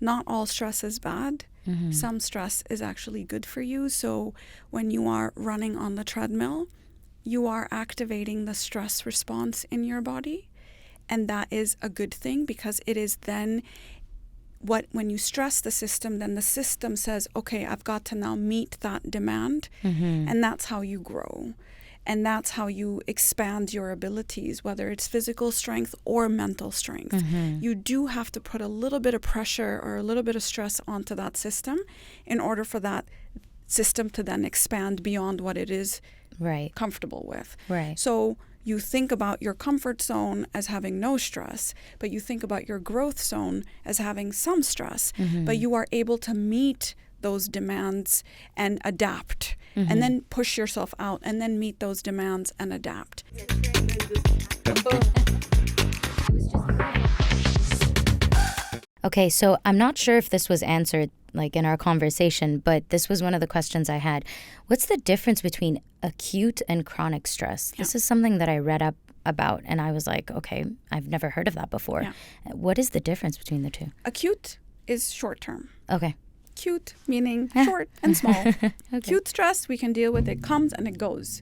not all stress is bad. Some stress is actually good for you. So when you are running on the treadmill, you are activating the stress response in your body. And that is a good thing, because it is then when you stress the system, then the system says, okay, I've got to now meet that demand. And that's how you grow. And that's how you expand your abilities, whether it's physical strength or mental strength. You do have to put a little bit of pressure or a little bit of stress onto that system in order for that system to then expand beyond what it is comfortable with. So you think about your comfort zone as having no stress, but you think about your growth zone as having some stress, but you are able to meet those demands and adapt, and then push yourself out and then meet those demands and adapt. Okay, so I'm not sure if this was answered like in our conversation, but this was one of the questions I had. What's the difference between acute and chronic stress? This is something that I read up about, and I was like, okay, I've never heard of that before. What is the difference between the two? Acute is short term. Okay. Acute meaning short and small. Acute stress, we can deal with. It comes and it goes.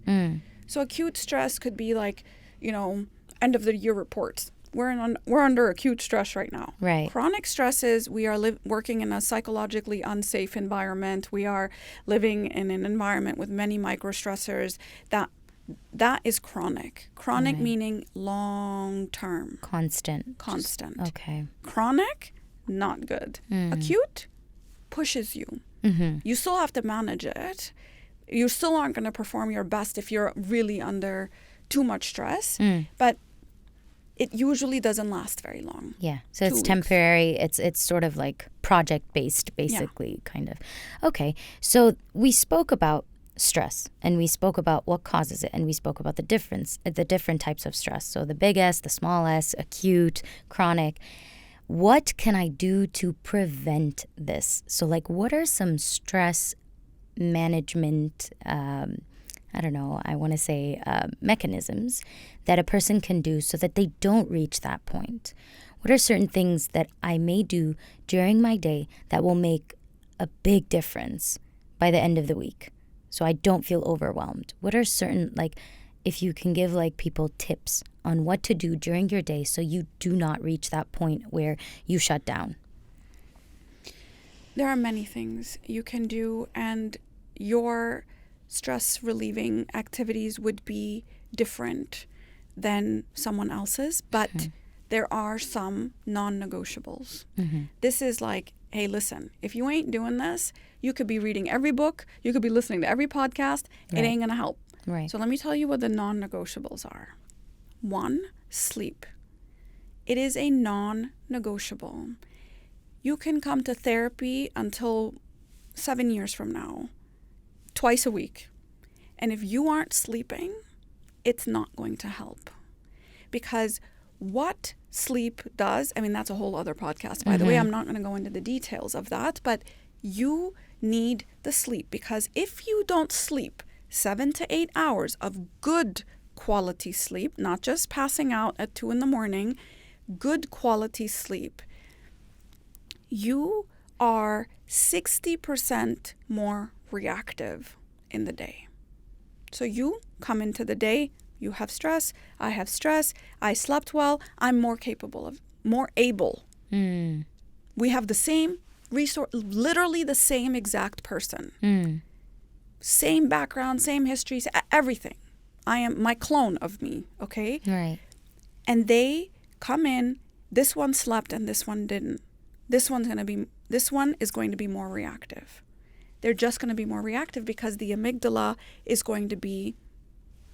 So acute stress could be like, end of the year reports. We're under acute stress right now. Chronic stress is we are working in a psychologically unsafe environment. We are living in an environment with many microstressors. That is chronic. Chronic meaning long term. Constant. Okay. Chronic, not good. Acute pushes you. You still have to manage it. You still aren't going to perform your best if you're really under too much stress. But it usually doesn't last very long. Yeah. So it's temporary. It's sort of like project based, basically, kind of. Okay. So we spoke about stress, and we spoke about what causes it, and we spoke about the different types of stress. So the big S, the small s, acute, chronic. What can I do to prevent this? So like, what are some stress management, mechanisms that a person can do so that they don't reach that point? What are certain things that I may do during my day that will make a big difference by the end of the week so I don't feel overwhelmed? What are certain, if you can give people tips on what to do during your day so you do not reach that point where you shut down? There are many things you can do, and your stress relieving activities would be different than someone else's, but there are some non-negotiables. This is like, hey, listen, if you ain't doing this, you could be reading every book, you could be listening to every podcast, it ain't gonna help. So let me tell you what the non-negotiables are. 1, sleep. It is a non-negotiable. You can come to therapy until 7 years from now, twice a week. And if you aren't sleeping, it's not going to help. Because what sleep does, that's a whole other podcast, by the way. I'm not going to go into the details of that, but you need the sleep, because if you don't sleep 7 to 8 hours of good quality sleep, not just passing out at 2 a.m, good quality sleep, you are 60% more reactive in the day. So you come into the day, you have stress, I have stress, I slept well, I'm more able. We have the same resource, literally the same exact person. Same background, same history, everything. I am my clone of me, okay? And they come in, this one slept and this one didn't. This one is going to be more reactive. They're just going to be more reactive because the amygdala is going to be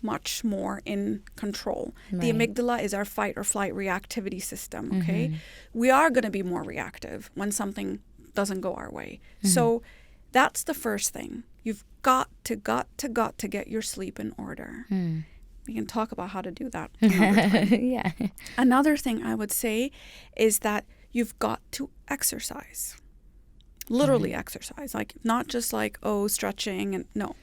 much more in control. The amygdala is our fight or flight reactivity system, okay? We are going to be more reactive when something doesn't go our way. So that's the first thing. You've got to get your sleep in order. We can talk about how to do that another time. Another thing I would say is that you've got to exercise. Literally exercise. Not just stretching and no.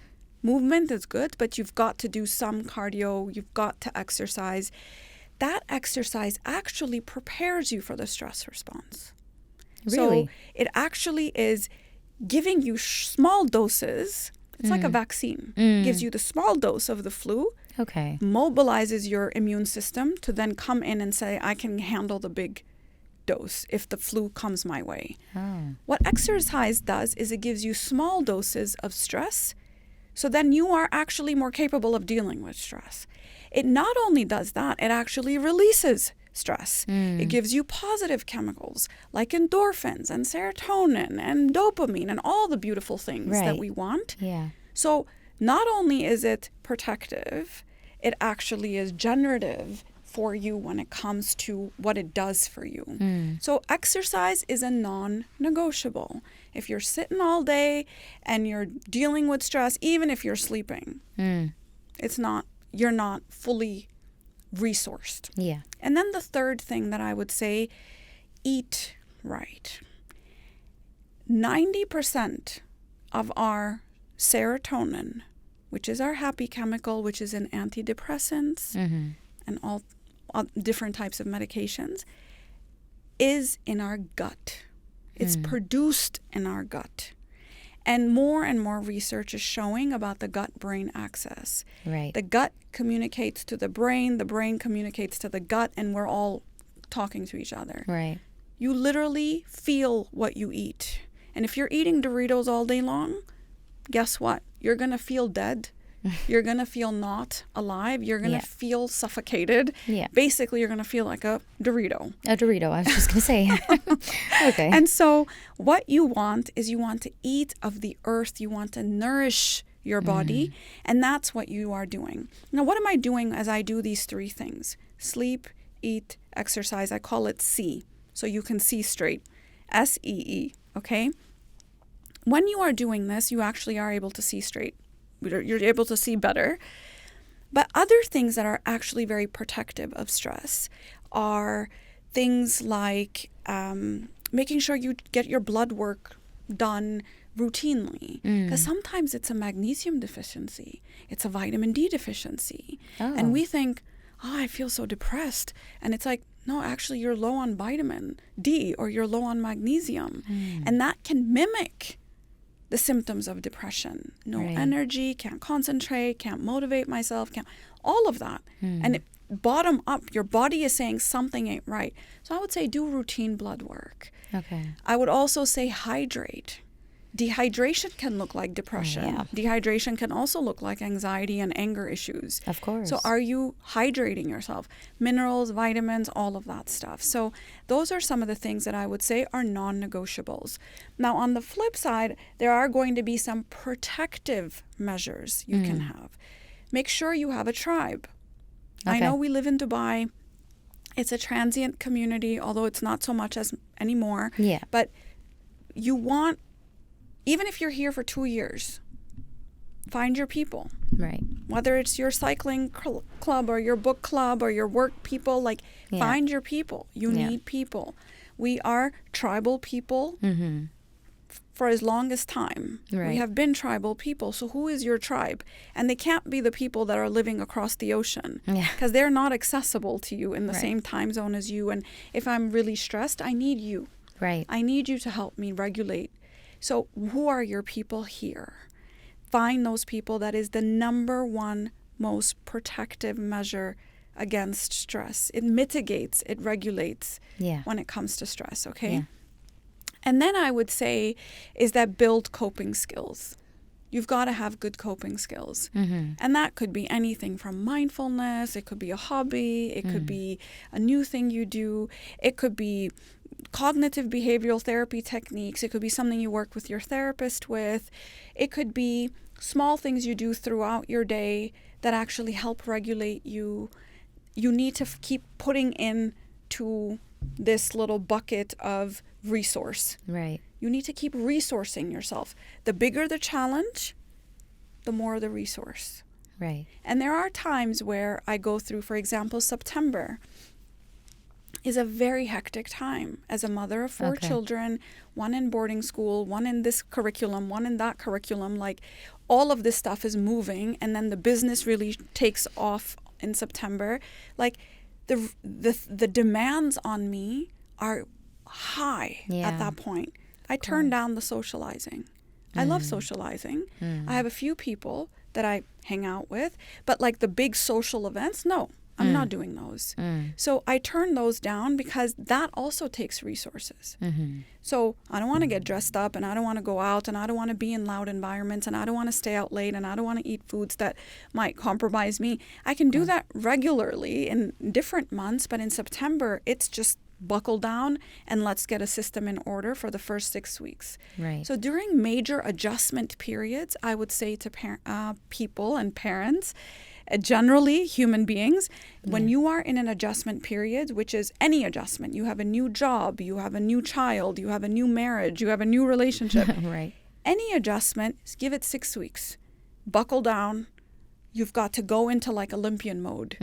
Movement is good, but you've got to do some cardio. You've got to exercise. That exercise actually prepares you for the stress response. Really? So it actually is giving you small doses. It's like a vaccine. Gives you the small dose of the flu, Okay. mobilizes your immune system to then come in and say, I can handle the big dose if the flu comes my way. Oh. What exercise does is it gives you small doses of stress, so then you are actually more capable of dealing with stress. It not only does that, it actually releases stress. It gives you positive chemicals like endorphins and serotonin and dopamine and all the beautiful things that Right. we want. Yeah. So not only is it protective, it actually is generative for you when it comes to what it does for you. So exercise is a non-negotiable. If you're sitting all day and you're dealing with stress, even if you're sleeping, you're not fully resourced. Yeah. And then the third thing that I would say, eat right. 90% of our serotonin, which is our happy chemical, which is in antidepressants and all different types of medications, is in our gut. It's produced in our gut. And more research is showing about the gut-brain axis. Right. The gut communicates to the brain communicates to the gut, and we're all talking to each other. Right. You literally feel what you eat. And if you're eating Doritos all day long, guess what? You're going to feel dead. You're going to feel not alive. You're going to feel suffocated. Yeah. Basically, you're going to feel like a Dorito. A Dorito, I was just going to say. Okay. And so what you want is you want to eat of the earth. You want to nourish your body. And that's what you are doing. Now, what am I doing as I do these three things? Sleep, eat, exercise. I call it SEE, so you can see straight. SEE, okay? When you are doing this, you actually are able to see straight. You're able to see better. But other things that are actually very protective of stress are things like making sure you get your blood work done routinely. Because sometimes it's a magnesium deficiency. It's a vitamin D deficiency. Oh. And we think, I feel so depressed. And it's like, no, actually you're low on vitamin D or you're low on magnesium. And that can mimic the symptoms of depression. No energy, can't concentrate, can't motivate myself, all of that. And bottom up, your body is saying something ain't right. So I would say do routine blood work. Okay. I would also say hydrate. Dehydration can look like depression. Dehydration can also look like anxiety and anger issues. Of course. So are you hydrating yourself? Minerals, vitamins, all of that stuff. So those are some of the things that I would say are non-negotiables. Now, on the flip side, there are going to be some protective measures you can have. Make sure you have a tribe. I know we live in Dubai. It's a transient community, although it's not so much as anymore. Yeah. But you want, even if you're here for 2 years, find your people. Right. Whether it's your cycling club or your book club or your work people, find your people. You need people. We are tribal people for as long as time. Right. We have been tribal people. So who is your tribe? And they can't be the people that are living across the ocean because they're not accessible to you in the same time zone as you. And if I'm really stressed, I need you. Right. I need you to help me regulate. So who are your people here? Find those people. That is the number one most protective measure against stress. It mitigates, it regulates when it comes to stress, okay? Yeah. And then I would say is that build coping skills. You've got to have good coping skills. And that could be anything from mindfulness, it could be a hobby, it could be a new thing you do, it could be cognitive behavioral therapy techniques, it could be something you work with your therapist with, it could be small things you do throughout your day that actually help regulate you. You need to keep putting into this little bucket of resource. Right. You need to keep resourcing yourself. The bigger the challenge, the more the resource. Right. And there are times where I go through, for example, September is a very hectic time as a mother of 4 children, one in boarding school, one in this curriculum, one in that curriculum. All of this stuff is moving, and then the business really takes off in September. The demands on me are high Yeah. at that point. I turned down the socializing. I love socializing. I have a few people that I hang out with, but like the big social events, no, I'm not doing those. So I turned those down because that also takes resources. So I don't want to get dressed up, and I don't want to go out, and I don't want to be in loud environments, and I don't want to stay out late, and I don't want to eat foods that might compromise me. I can do that regularly in different months, but in September, it's just buckle down and let's get a system in order for the first 6 weeks. Right. So during major adjustment periods, I would say to people and parents, generally human beings, when you are in an adjustment period, which is any adjustment, you have a new job, you have a new child, you have a new marriage, you have a new relationship. Right. Any adjustment, give it 6 weeks. Buckle down. You've got to go into like Olympian mode.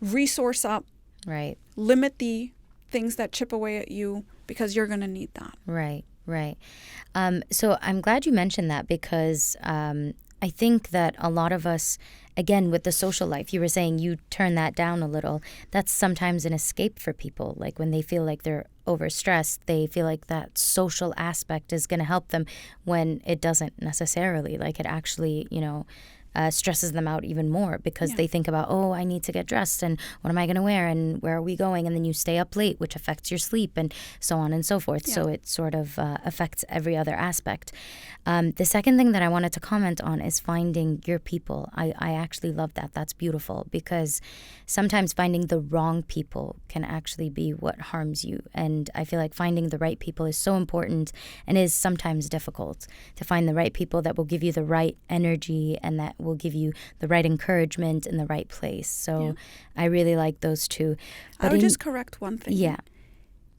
Resource up. Right. Limit the things that chip away at you, because you're going to need that. Right. Right. So I'm glad you mentioned that, because I think that a lot of us, again, with the social life, you were saying you turn that down a little. That's sometimes an escape for people. Like when they feel like they're overstressed, they feel like that social aspect is going to help them, when it doesn't necessarily. Like it actually, stresses them out even more, because they think about, oh, I need to get dressed, and what am I going to wear, and where are we going? And then you stay up late, which affects your sleep, and so on and so forth. So it sort of affects every other aspect. The second thing that I wanted to comment on is finding your people. I actually love that. That's beautiful, because sometimes finding the wrong people can actually be what harms you. And I feel like finding the right people is so important, and is sometimes difficult to find the right people that will give you the right energy, and that will give you the right encouragement in the right place. So I really like those two. But I would just correct one thing. Yeah.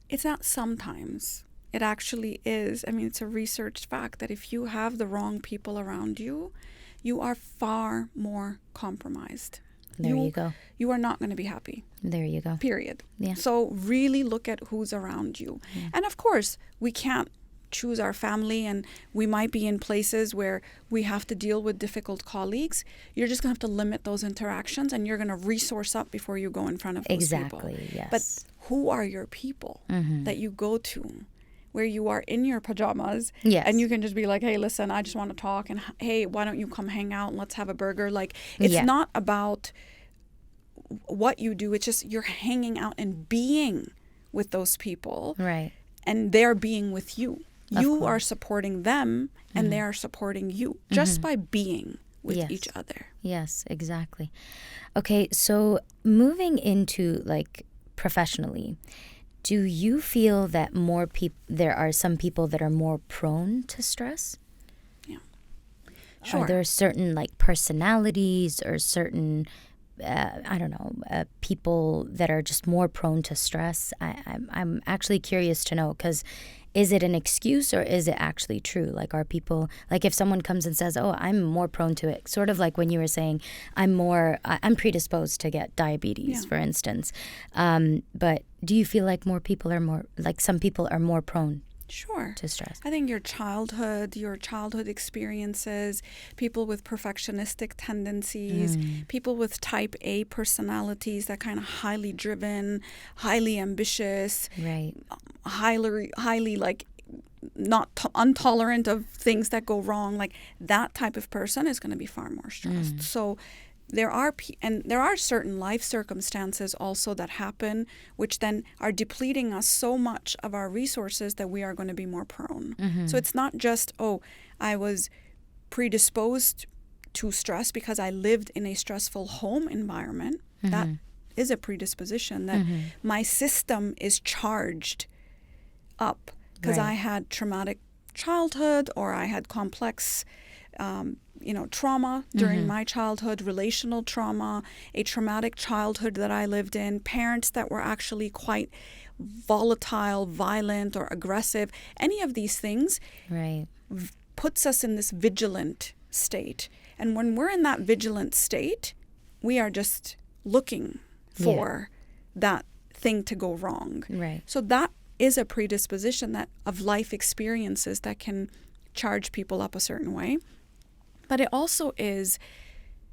It's not sometimes. It actually is. I mean, it's a researched fact that if you have the wrong people around you, you are far more compromised. There you go. You are not going to be happy. There you go. Period. Yeah. So really look at who's around you. And of course, we can't choose our family, and we might be in places where we have to deal with difficult colleagues. You're just going to have to limit those interactions, and you're going to resource up before you go in front of those people. Exactly, yes. But who are your people that you go to, where you are in your pajamas, and you can just be like, hey, listen, I just want to talk, and hey, why don't you come hang out and let's have a burger? Like, it's not about what you do. It's just you're hanging out and being with those people. Right. And they're being with you. You are supporting them, and they are supporting you just by being with each other. Yes, exactly. Okay, so moving into like professionally, do you feel that there are some people that are more prone to stress? Yeah. Sure. Are there certain like personalities or certain people that are just more prone to stress? I'm actually curious to know, because is it an excuse or is it actually true? Like, are people, like if someone comes and says, oh, I'm more prone to it, sort of like when you were saying, I'm predisposed to get diabetes, for instance. But do you feel like some people are more prone to stress? I think your childhood experiences, people with perfectionistic tendencies, people with type A personalities, that kind of highly driven, highly ambitious, highly like not intolerant of things that go wrong, like that type of person is going to be far more stressed. So there are certain life circumstances also that happen, which then are depleting us so much of our resources that we are going to be more prone. So it's not just, oh, I was predisposed to stress because I lived in a stressful home environment. That is a predisposition, that my system is charged up because I had traumatic childhood, or I had complex trauma during my childhood, relational trauma, a traumatic childhood that I lived in, parents that were actually quite volatile, violent, or aggressive. Any of these things puts us in this vigilant state. And when we're in that vigilant state, we are just looking for that thing to go wrong. So that is a predisposition of life experiences that can charge people up a certain way. But it also is,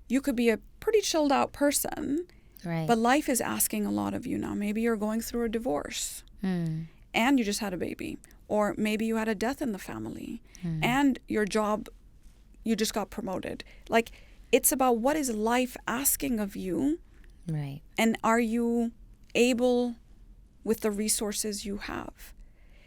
you could be a pretty chilled out person, but life is asking a lot of you now. Maybe you're going through a divorce. and you just had a baby, or maybe you had a death in the family, and your job, you just got promoted. Like, it's about what is life asking of you, Right. and are you able with the resources you have?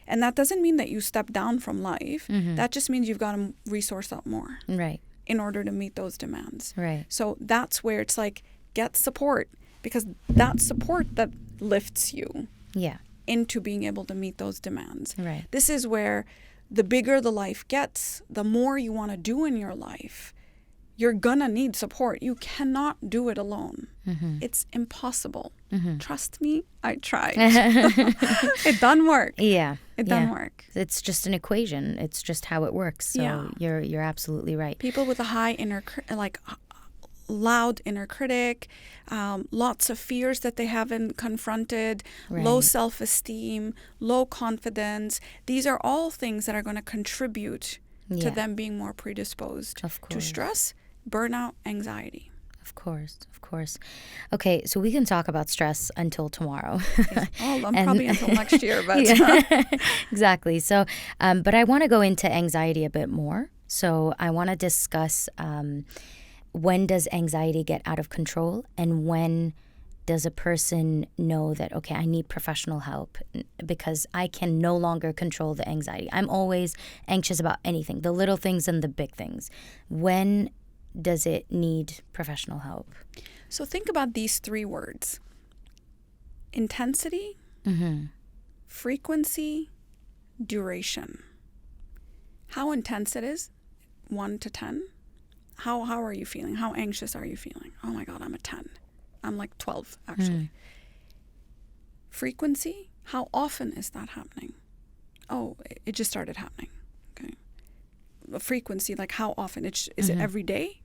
And that doesn't mean that you step down from life. That just means you've got to resource up more Right. in order to meet those demands. Right. So that's where it's like, get support, because that's support that lifts you Yeah. into being able to meet those demands. Right. This is where the bigger the life gets, the more you want to do in your life, you're gonna need support. You cannot do it alone. It's impossible. Trust me, I tried. It doesn't work. Yeah. It doesn't work. It's just an equation. It's just how it works. So you're absolutely right. People with a high loud inner critic, lots of fears that they haven't confronted, low self-esteem, low confidence. These are all things that are going to contribute to them being more predisposed to stress, burnout, anxiety. Of course, of course. Okay, so we can talk about stress until tomorrow. Probably until next year, but exactly. So, but I want to go into anxiety a bit more. So I want to discuss when does anxiety get out of control, and when does a person know that, okay, I need professional help because I can no longer control the anxiety. I'm always anxious about anything, the little things and the big things. When does it need professional help? So think about these 3 words: intensity, frequency, duration. How intense it is, 1 to 10. How are you feeling? How anxious are you feeling? Oh my God, I'm a 10. I'm like 12, actually. Frequency, how often is that happening? Oh, it just started happening. Okay. Frequency, like how often? Is it every day?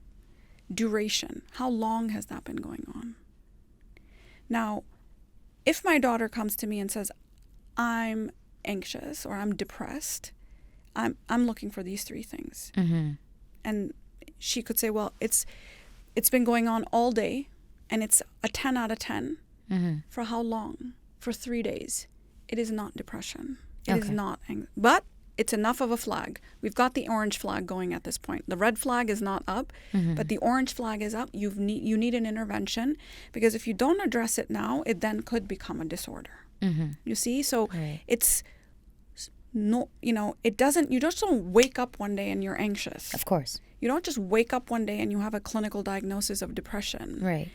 Duration, how long has that been going on? Now, if my daughter comes to me and says, I'm anxious or I'm depressed, I'm looking for these 3 things. And she could say, well, it's been going on all day, and it's a 10 out of 10. For how long? For 3 days. It is not depression. It is not but it's enough of a flag. We've got the orange flag going at this point. The red flag is not up, but the orange flag is up. You need an intervention, because if you don't address it now, it then could become a disorder. You see? So it's no, it doesn't, you just don't wake up one day and you're anxious. Of course. You don't just wake up one day and you have a clinical diagnosis of depression. Right.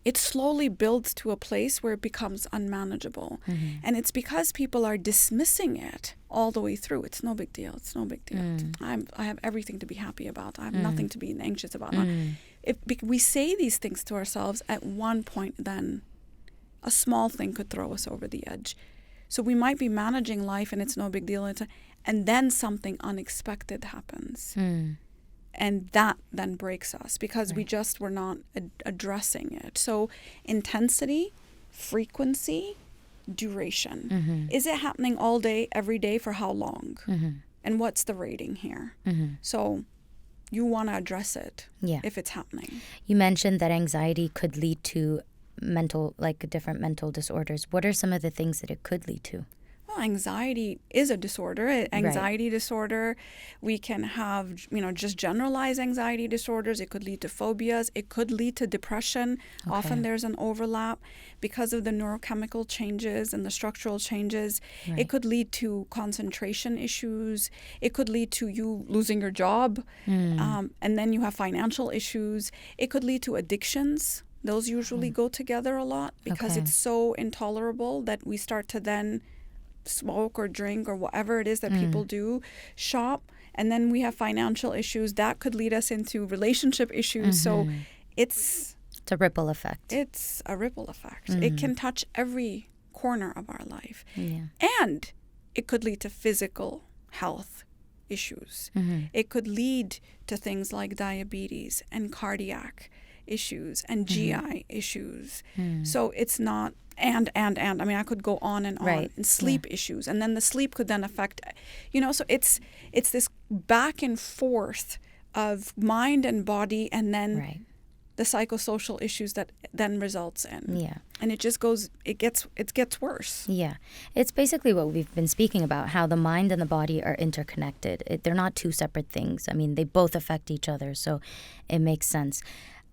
It slowly builds to a place where it becomes unmanageable. And it's because people are dismissing it all the way through. It's no big deal. It's no big deal. I have everything to be happy about. I have nothing to be anxious about. If we say these things to ourselves, at one point then a small thing could throw us over the edge. So we might be managing life and it's no big deal. And then something unexpected happens. And that then breaks us because we just were not addressing it. So intensity, frequency, duration. Is it happening all day, every day, for how long? And what's the rating here? So you want to address it if it's happening. You mentioned that anxiety could lead to different mental disorders. What are some of the things that it could lead to? Well, anxiety is a disorder. Anxiety disorder, we can have, just generalized anxiety disorders. It could lead to phobias. It could lead to depression. Often there's an overlap because of the neurochemical changes and the structural changes. It could lead to concentration issues. It could lead to you losing your job. And then you have financial issues. It could lead to addictions. Those usually go together a lot because it's so intolerable that we start to then smoke or drink or whatever it is that people do, shop, and then we have financial issues that could lead us into relationship issues. So it's a ripple effect. It's a ripple effect. It can touch every corner of our life. And it could lead to physical health issues. It could lead to things like diabetes and cardiac issues and GI issues. So it's not and I mean, I could go on and on. And sleep issues, and then the sleep could then affect, so it's this back and forth of mind and body, and then the psychosocial issues that then results in. Yeah. And it gets worse. Yeah. It's basically what we've been speaking about, how the mind and the body are interconnected. They're not two separate things. I mean, they both affect each other, so it makes sense.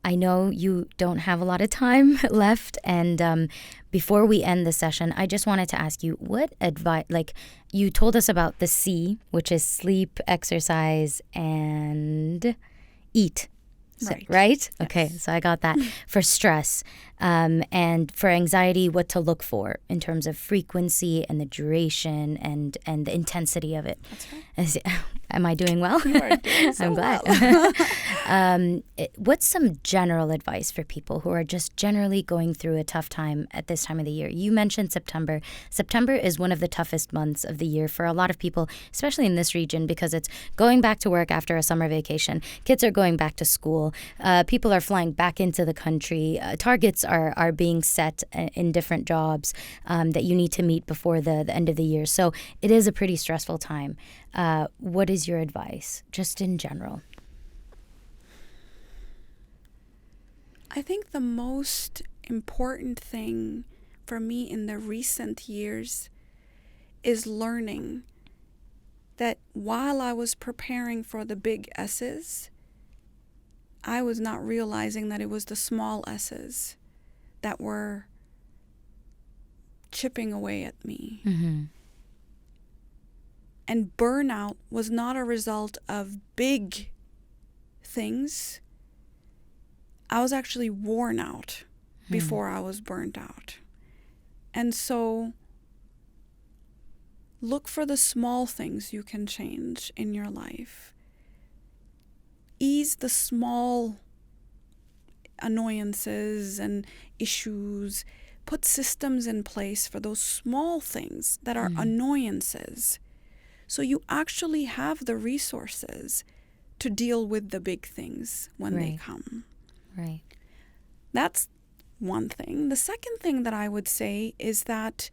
I know you don't have a lot of time left, and before we end the session, I just wanted to ask you, what advice, like you told us about the C, which is sleep, exercise, and eat. Right? Yes. Okay, so I got that. For stress and for anxiety, what to look for in terms of frequency and the duration and the intensity of it. That's right. Am I doing well? You are doing so I'm glad. Well. What's some general advice for people who are just generally going through a tough time at this time of the year? You mentioned September. September is one of the toughest months of the year for a lot of people, especially in this region, because it's going back to work after a summer vacation. Kids are going back to school. People are flying back into the country. Targets are being set in different jobs that you need to meet before the end of the year. So it is a pretty stressful time. What is your advice, just in general? I think the most important thing for me in the recent years is learning that while I was preparing for the big S's, I was not realizing that it was the small S's that were chipping away at me. Mm-hmm. And burnout was not a result of big things. I was actually worn out before I was burnt out. And so look for the small things you can change in your life. Ease the small annoyances and issues. Put systems in place for those small things that are annoyances. So you actually have the resources to deal with the big things when they come. Right. That's one thing. The second thing that I would say is that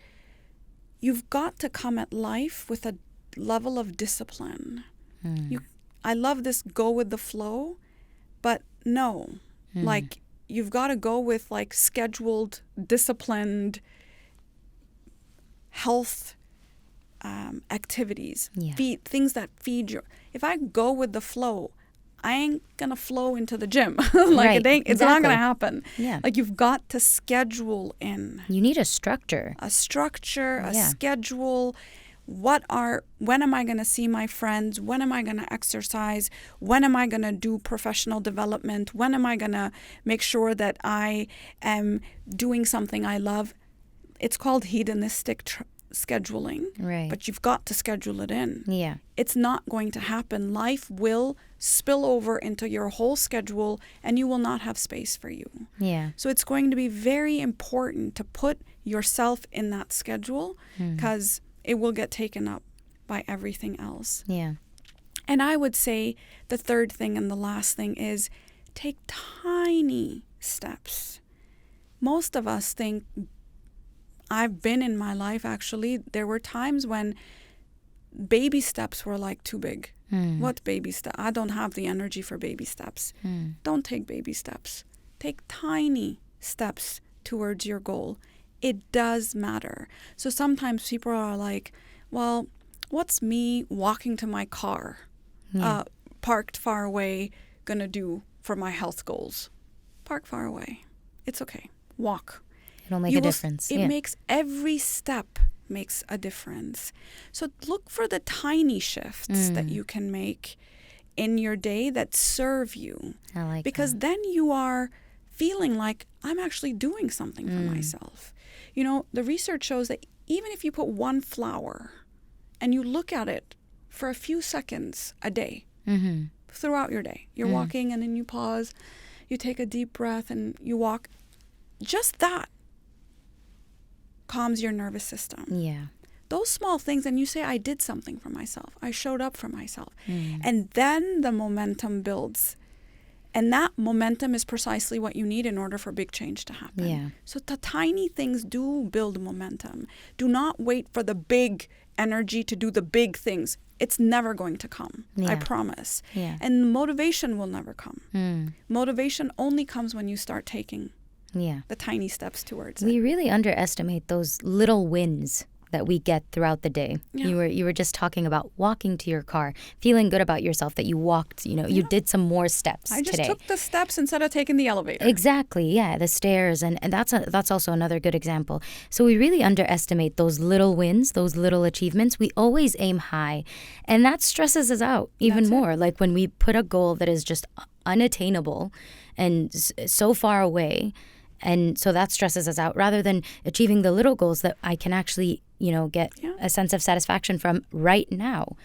you've got to come at life with a level of discipline. I love this go with the flow, but no. Like, you've got to go with like scheduled, disciplined health activities, things that feed you. If I go with the flow, I ain't gonna flow into the gym. It's not gonna happen. Yeah. Like, you've got to schedule in. You need a structure. A schedule. When am I gonna see my friends? When am I gonna exercise? When am I gonna do professional development? When am I gonna make sure that I am doing something I love? It's called hedonistic scheduling, right? But you've got to schedule it in. Yeah. It's not going to happen. Life will spill over into your whole schedule and you will not have space for you. Yeah. So it's going to be very important to put yourself in that schedule because it will get taken up by everything else. Yeah. And I would say the third thing and the last thing is take tiny steps. Most of us think, I've been in my life, actually, there were times when baby steps were like too big. What baby step? I don't have the energy for baby steps. Don't take baby steps. Take tiny steps towards your goal. It does matter. So sometimes people are like, well, what's me walking to my car, parked far away, gonna do for my health goals? Park far away. It's okay. Walk. It'll make a difference. It makes every step makes a difference. So look for the tiny shifts that you can make in your day that serve you. I like because that. Then you are feeling like I'm actually doing something for myself. You know, the research shows that even if you put one flower and you look at it for a few seconds a day throughout your day, you're walking and then you pause, you take a deep breath and you walk. Just that calms your nervous system. Yeah. Those small things, and you say, I did something for myself. I showed up for myself. And then the momentum builds. And that momentum is precisely what you need in order for big change to happen. Yeah. So the tiny things do build momentum. Do not wait for the big energy to do the big things, it's never going to come. I promise. And motivation will never come. Motivation only comes when you start taking the tiny steps towards it. We really underestimate those little wins that we get throughout the day. You were just talking about walking to your car, feeling good about yourself that you walked, you did some more steps today. I just took the steps instead of taking the elevator. Exactly, the stairs, and that's also another good example. So we really underestimate those little wins, those little achievements. We always aim high, and that stresses us out even more. Like when we put a goal that is just unattainable and so far away, and so that stresses us out rather than achieving the little goals that I can actually, get a sense of satisfaction from right now.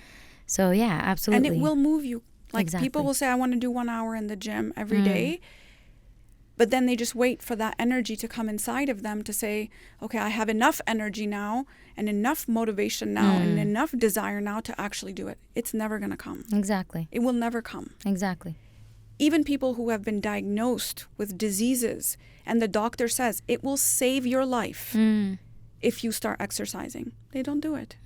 So, absolutely. And it will move you. Like people will say, I want to do 1 hour in the gym every day. But then they just wait for that energy to come inside of them to say, okay, I have enough energy now and enough motivation now and enough desire now to actually do it. It's never going to come. Exactly. It will never come. Exactly. Even people who have been diagnosed with diseases and the doctor says it will save your life if you start exercising, they don't do it.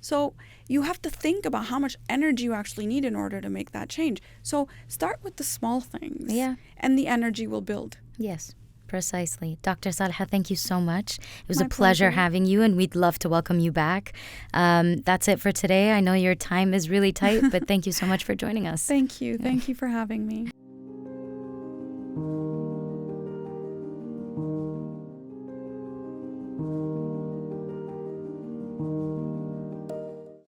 So you have to think about how much energy you actually need in order to make that change. So start with the small things and the energy will build. Yes, precisely. Dr. Salha, thank you so much. It was My a pleasure pleasure. having you, and we'd love to welcome you back. That's it for today. I know your time is really tight, but thank you so much for joining us. Thank you. Thank you for having me.